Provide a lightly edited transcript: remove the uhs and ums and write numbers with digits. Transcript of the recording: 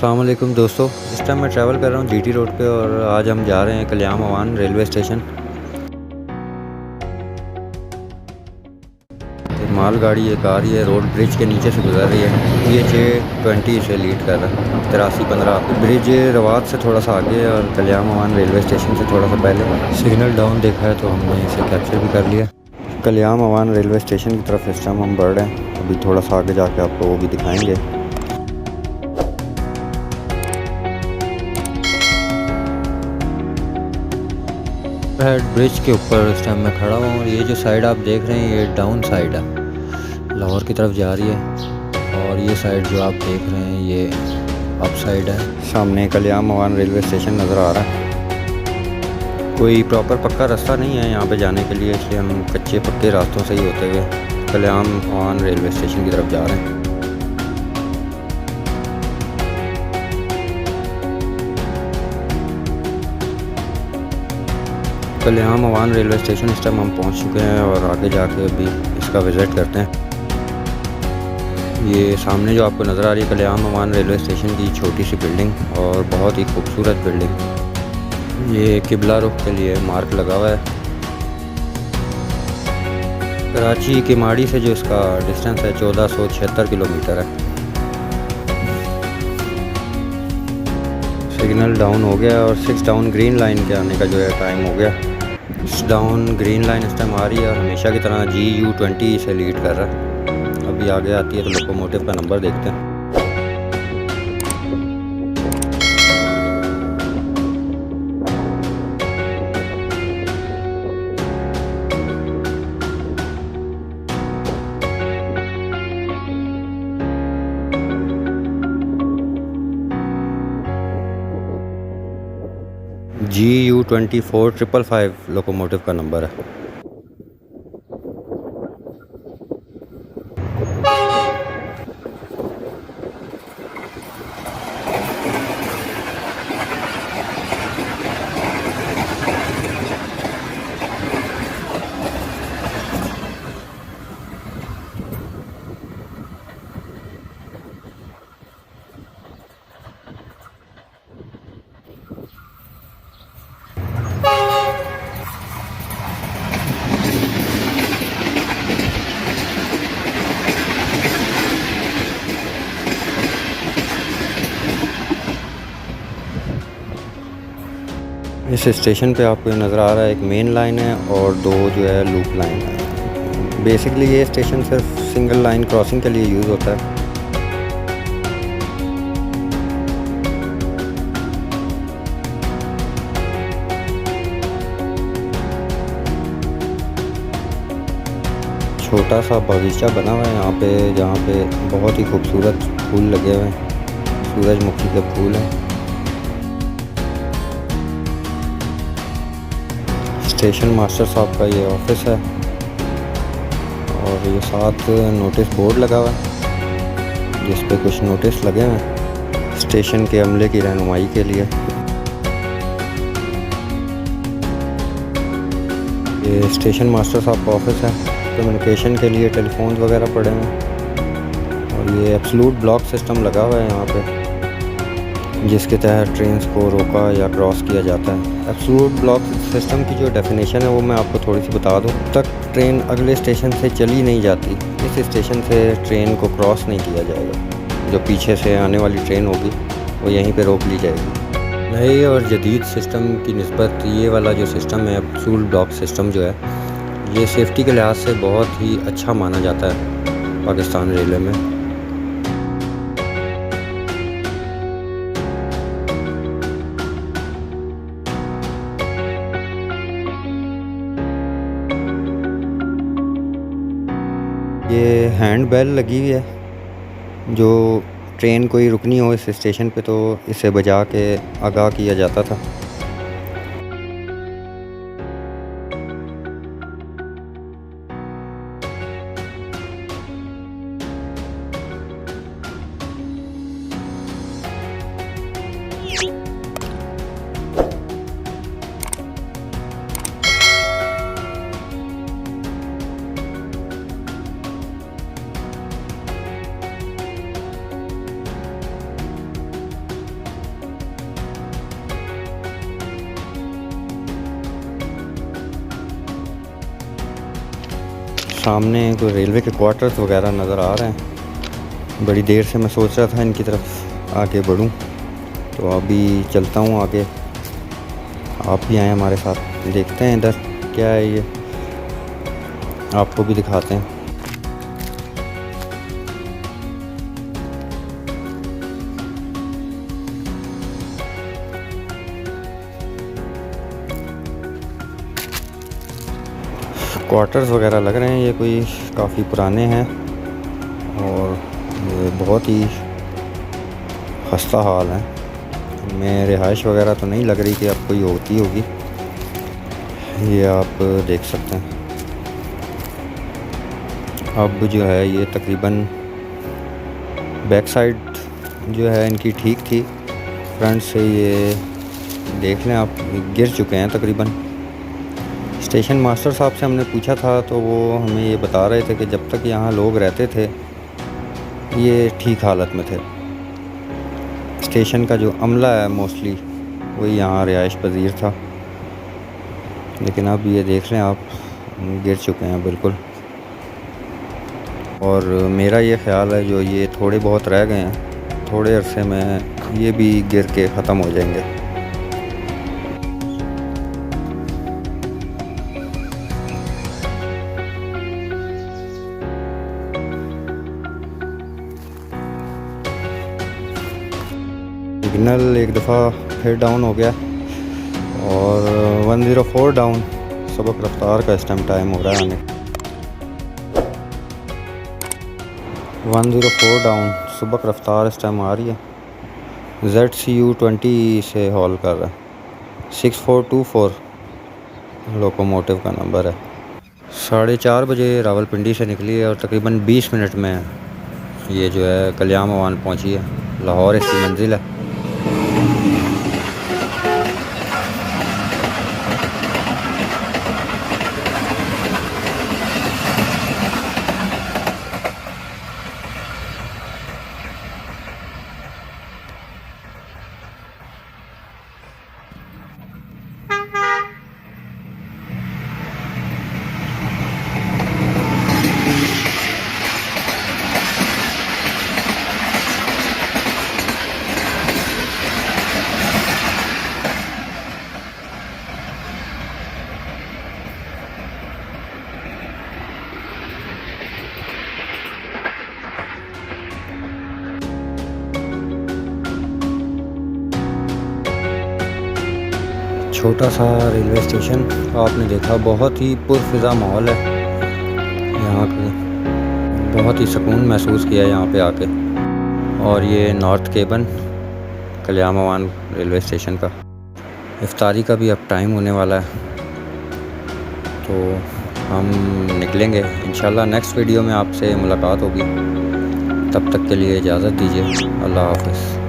अस्सलाम वालेकुम दोस्तों, इस टाइम मैं ट्रैवल कर रहा हूँ जीटी रोड पे और आज हम जा रहे हैं कल्याम अवान रेलवे स्टेशन। एक मालगाड़ी एक आ रही है, रोड ब्रिज के नीचे से गुजर रही है। PH-20 इसे लीड कर रहा है, 8315। ब्रिज रवात से थोड़ा सा आगे और कल्याम अवान रेलवे स्टेशन से थोड़ा सा पहले। सिग्नल डाउन देखा है तो हमने इसे कैप्चर भी कर लिया। कल्याम अवान रेलवे स्टेशन की तरफ इस टाइम हम बढ़ रहे हैं। अभी थोड़ा सा आगे जाके आपको वो भी दिखाएँगे। हेड ब्रिज के ऊपर इस टाइम मैं खड़ा हूँ और ये जो साइड आप देख रहे हैं ये डाउन साइड है, लाहौर की तरफ जा रही है। और ये साइड जो आप देख रहे हैं ये अप साइड है। सामने कल्याम अवान रेलवे स्टेशन नज़र आ रहा है। कोई प्रॉपर पक्का रास्ता नहीं है यहाँ पे जाने के लिए, इसलिए हम कच्चे पक्के रास्तों से ही होते हुए कल्याम अवान रेलवे स्टेशन की तरफ जा रहे हैं। कल्याम अवान रेलवे स्टेशन इस टाइम हम पहुंच चुके हैं और आगे जाके अभी इसका विज़िट करते हैं। ये सामने जो आपको नज़र आ रही है कल्याम अवान रेलवे स्टेशन की छोटी सी बिल्डिंग और बहुत ही खूबसूरत बिल्डिंग। ये किबला रुख के लिए मार्क लगा हुआ है। कराची की माड़ी से जो इसका डिस्टेंस है 1476 किलोमीटर है। सिग्नल डाउन हो गया और 6 डाउन ग्रीन लाइन के आने का जो है टाइम हो गया। 6 डाउन ग्रीन लाइन इस टाइम आ रही है और हमेशा की तरह GU-20 से लीड कर रहा है। अभी आगे आती है तो लोकोमोटिव का नंबर देखते हैं। GU-24 लोकोमोटिव का नंबर है। इस स्टेशन पे आपको नज़र आ रहा है एक मेन लाइन है और 2 जो है लूप लाइन है। बेसिकली ये स्टेशन सिर्फ सिंगल लाइन क्रॉसिंग के लिए यूज़ होता है। छोटा सा बगीचा बना हुआ है यहाँ पे, जहाँ पे बहुत ही खूबसूरत फूल लगे हुए हैं, सूरजमुखी के फूल हैं। स्टेशन मास्टर साहब का ये ऑफिस है और ये साथ नोटिस बोर्ड लगा हुआ है जिस पे कुछ नोटिस लगे हुए हैं स्टेशन के अमले की रहनुमाई के लिए। ये स्टेशन मास्टर साहब का ऑफिस है। कम्युनिकेशन के लिए टेलीफोन वगैरह पड़े हैं और ये एब्सोल्यूट ब्लॉक सिस्टम लगा हुआ है यहाँ पे, जिसके तहत ट्रेन्स को रोका या क्रॉस किया जाता है। एब्सोल्यूट ब्लॉक सिस्टम की जो डेफिनेशन है वो मैं आपको थोड़ी सी बता दूं। तक ट्रेन अगले स्टेशन से चली नहीं जाती, इस स्टेशन से ट्रेन को क्रॉस नहीं किया जाएगा। जो पीछे से आने वाली ट्रेन होगी वो यहीं पे रोक ली जाएगी। नए और जदीद सिस्टम की निस्बत ये वाला जो सिस्टम है एब्सोल्यूट ब्लॉक सिस्टम जो है, ये सेफ्टी के लिहाज से बहुत ही अच्छा माना जाता है पाकिस्तान रेलवे में। ये हैंड बेल लगी हुई है, जो ट्रेन कोई रुकनी हो इस स्टेशन पे तो इसे बजा के आगाह किया जाता था। सामने कोई रेलवे के क्वार्टर्स वगैरह नज़र आ रहे हैं। बड़ी देर से मैं सोच रहा था इनकी तरफ आगे बढ़ूं, तो अभी चलता हूं आगे। आप भी आए हमारे साथ, देखते हैं इधर क्या है, ये आपको भी दिखाते हैं। क्वार्टर्स वगैरह लग रहे हैं, ये कोई काफ़ी पुराने हैं और ये बहुत ही खस्ता हाल है। इनमें रिहाइश वगैरह तो नहीं लग रही कि अब कोई होती होगी, ये आप देख सकते हैं। अब जो है ये तकरीबन बैक साइड जो है इनकी ठीक थी, फ्रंट से ये देख लें आप गिर चुके हैं तकरीबन। स्टेशन मास्टर साहब से हमने पूछा था तो वो हमें ये बता रहे थे कि जब तक यहाँ लोग रहते थे ये ठीक हालत में थे। स्टेशन का जो अमला है मोस्टली वही यहाँ रिहाइश पजीर था, लेकिन अब ये देख लें आप गिर चुके हैं बिल्कुल। और मेरा ये ख़्याल है जो ये थोड़े बहुत रह गए हैं, थोड़े अरसे में ये भी गिर के ख़त्म हो जाएंगे। सिग्नल एक दफ़ा फिर डाउन हो गया और 104 डाउन सबक रफ्तार का इस टाइम हो रहा है आने। 104 डाउन सबक रफ्तार इस टाइम आ रही है। ZCU 20 से हॉल कर रहा है। 6424 लोकोमोटिव का नंबर है। 4:30 बजे रावलपिंडी से निकली है और तकरीबन 20 मिनट में ये जो है कल्याम अवान पहुंची है। लाहौर इसकी मंजिल है। छोटा सा रेलवे स्टेशन आपने देखा, बहुत ही पुरफिज़ा माहौल है यहाँ पे, बहुत ही सुकून महसूस किया यहाँ पे आके। और ये नॉर्थ केबन कल्याम अवान रेलवे स्टेशन का इफ्तारी का भी अब टाइम होने वाला है, तो हम निकलेंगे इंशाल्लाह। नेक्स्ट वीडियो में आपसे मुलाकात होगी, तब तक के लिए इजाज़त दीजिए। अल्लाह हाफ़िज़।